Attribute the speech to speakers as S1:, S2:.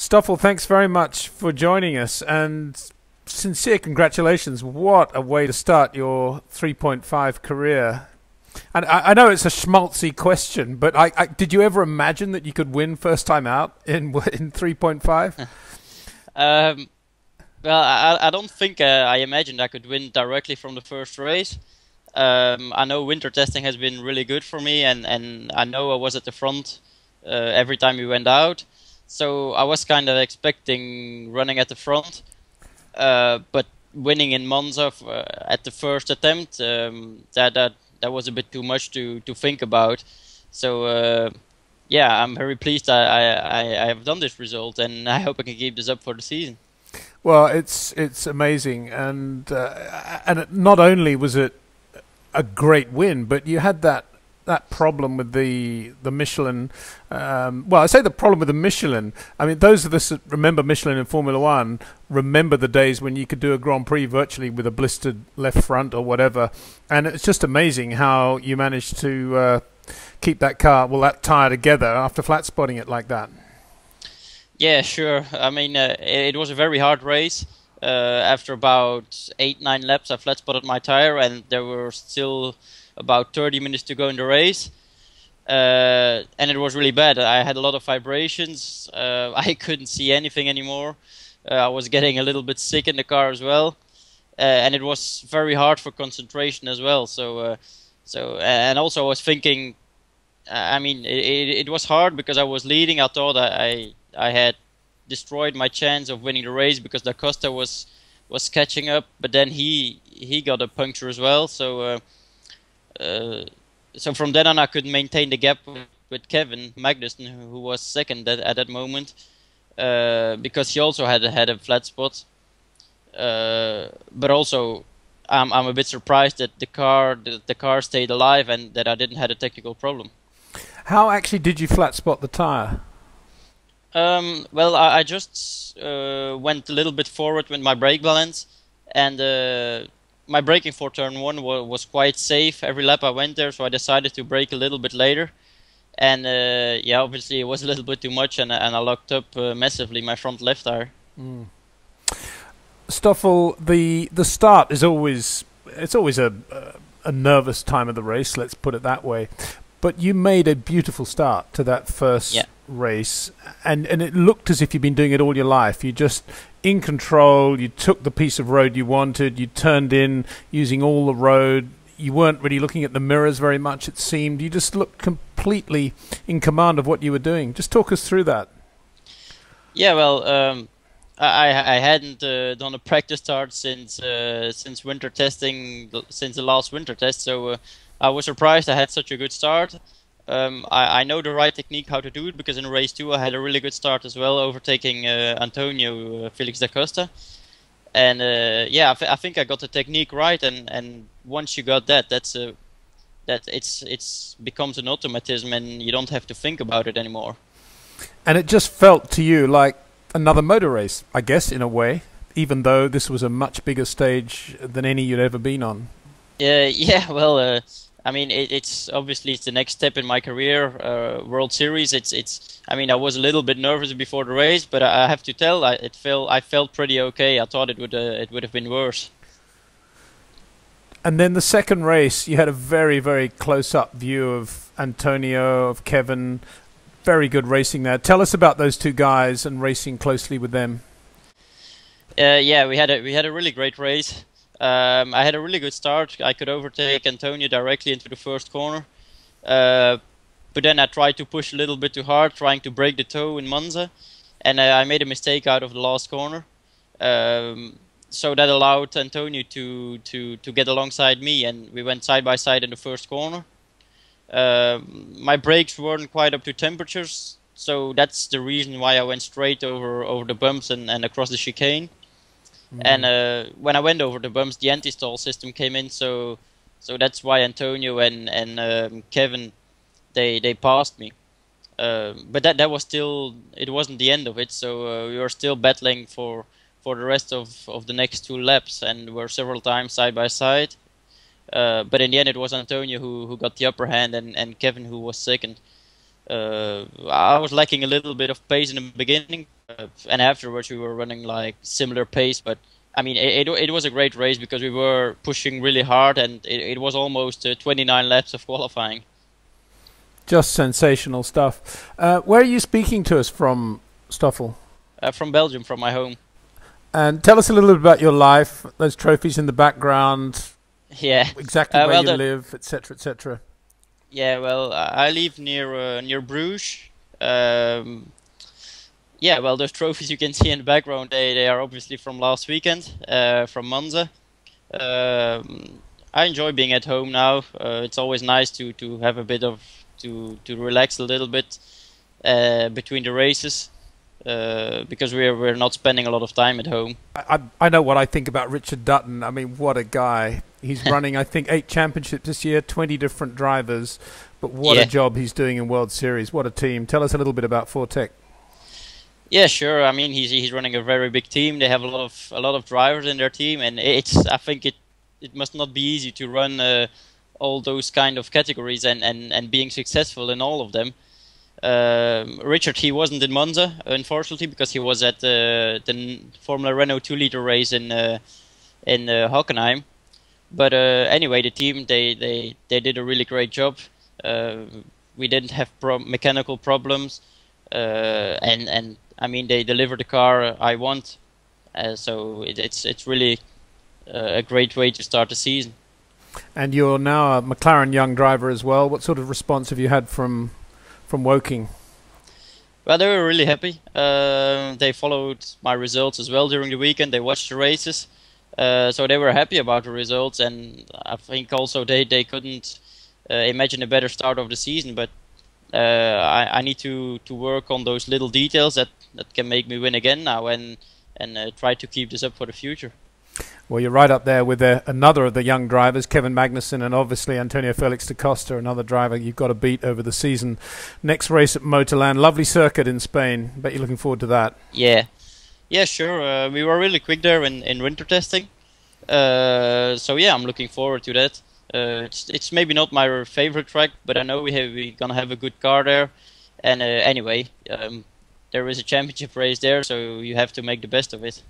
S1: Stoffel, thanks very much for joining us, and sincere congratulations. What a way to start your 3.5 career. And I know it's a schmaltzy question, but did you ever imagine that you could win first time out in 3.5?
S2: Well, I don't think I imagined I could win directly from the first race. I know winter testing has been really good for me, and I know I was at the front every time we went out. So I was kind of expecting running at the front, but winning in Monza at the first attempt, that was a bit too much to think about. So yeah, I'm very pleased I have done this result, and I hope I can keep this up for the season.
S1: Well, it's amazing, and not only was it a great win, but you had that problem with the Michelin. Well, I say the problem with the Michelin. I mean, those of us that remember Michelin in Formula One remember the days when you could do a Grand Prix virtually with a blistered left front or whatever, and it's just amazing how you managed to keep that tyre together after flat spotting it like that.
S2: Yeah, sure. I mean, it was a very hard race. After about 8-9 laps, I flat spotted my tire, and there were still about 30 minutes to go in the race. And it was really bad. I had a lot of vibrations. I couldn't see anything anymore. I was getting a little bit sick in the car as well. And it was very hard for concentration as well. And also I was thinking, I mean, it was hard because I was leading. I thought I had destroyed my chance of winning the race because Da Costa was catching up, but then he got a puncture as well. So from then on I could maintain the gap with Kevin Magnussen, who was second at that moment, because he also had a flat spot. But also I'm a bit surprised that the car stayed alive and that I didn't have a technical problem.
S1: How actually did you flat spot the tyre?
S2: Well, I just went a little bit forward with my brake balance, and my braking for turn 1 was quite safe every lap I went there, so I decided to brake a little bit later. And yeah, obviously it was a little bit too much, and I locked up massively my front left tire.
S1: Mm. Stoffel, the start is always a nervous time of the race, let's put it that way. But you made a beautiful start to that first race, and it looked as if you'd been doing it all your life. You just in control, you took the piece of road you wanted, you turned in using all the road, you weren't really looking at the mirrors very much, it seemed. You just looked completely in command of what you were doing. Just talk us through that.
S2: Yeah, well, I hadn't done a practice start since winter testing, since the last winter test, so I was surprised I had such a good start. I know the right technique how to do it, because in race 2 I had a really good start as well, overtaking Antonio Felix da Costa. And yeah, I think I got the technique right, and once you got that, it's becomes an automatism, and you don't have to think about it anymore.
S1: And it just felt to you like another motor race, I guess, in a way, even though this was a much bigger stage than any you'd ever been on.
S2: Yeah, well, I mean, it's obviously it's the next step in my career, World Series. I mean, I was a little bit nervous before the race, but I have to tell, I felt pretty okay. I thought it would have been worse.
S1: And then the second race, you had a very, very close-up view of Antonio, of Kevin. Very good racing there. Tell us about those two guys and racing closely with them.
S2: Yeah, we had a really great race. I had a really good start. I could overtake Antonio directly into the first corner. But then I tried to push a little bit too hard, trying to break the toe in Monza. And I made a mistake out of the last corner. So that allowed Antonio to get alongside me, and we went side by side in the first corner. My brakes weren't quite up to temperatures, so that's the reason why I went straight over the bumps and across the chicane. And when I went over the bumps, the anti-stall system came in, so that's why Antonio and Kevin they passed me. But that was still, it wasn't the end of it. So we were still battling for the rest of the next 2 laps, and were several times side by side. But in the end, it was Antonio who got the upper hand, and Kevin who was second. I was lacking a little bit of pace in the beginning, and afterwards we were running like similar pace. But I mean, it was a great race because we were pushing really hard, and it was almost 29 laps of qualifying.
S1: Just sensational stuff. Where are you speaking to us from, Stoffel?
S2: From Belgium, from my home.
S1: And tell us a little bit about your life, those trophies in the background,
S2: Yeah.
S1: exactly where
S2: Well,
S1: you live, etc., etc.
S2: yeah. Well, I live near Bruges. Um, yeah. Well, those trophies you can see in the background, they are obviously from last weekend, from Monza. I enjoy being at home now. It's always nice to have a bit of to relax a little bit between the races. Because we're not spending a lot of time at home.
S1: I know what I think about Richard Dutton. I mean, what a guy. He's running, I think, 8 championships this year, 20 different drivers. But what a job he's doing in World Series. What a team. Tell us a little bit about Fortec.
S2: Yeah, sure. I mean, he's running a very big team. They have a lot of drivers in their team, and I think it must not be easy to run all those kind of categories and being successful in all of them. Richard, he wasn't in Monza, unfortunately, because he was at the Formula Renault 2-liter race in Hockenheim. But anyway, the team they did a really great job. We didn't have mechanical problems, and I mean they delivered the car I want. So it's really a great way to start the season.
S1: And you're now a McLaren Young Driver as well. What sort of response have you had from Woking?
S2: Well, they were really happy. They followed my results as well during the weekend. They watched the races, so they were happy about the results. And I think also they couldn't imagine a better start of the season. But I need to work on those little details that can make me win again now, and try to keep this up for the future.
S1: Well, you're right up there with another of the young drivers, Kevin Magnussen, and obviously Antonio Felix da Costa, another driver you've got to beat over the season. Next race at Motorland, lovely circuit in Spain. Bet you're looking forward to that.
S2: Yeah, sure. We were really quick there in winter testing, so yeah, I'm looking forward to that. It's maybe not my favorite track, but I know we're gonna have a good car there. And anyway, there is a championship race there, so you have to make the best of it.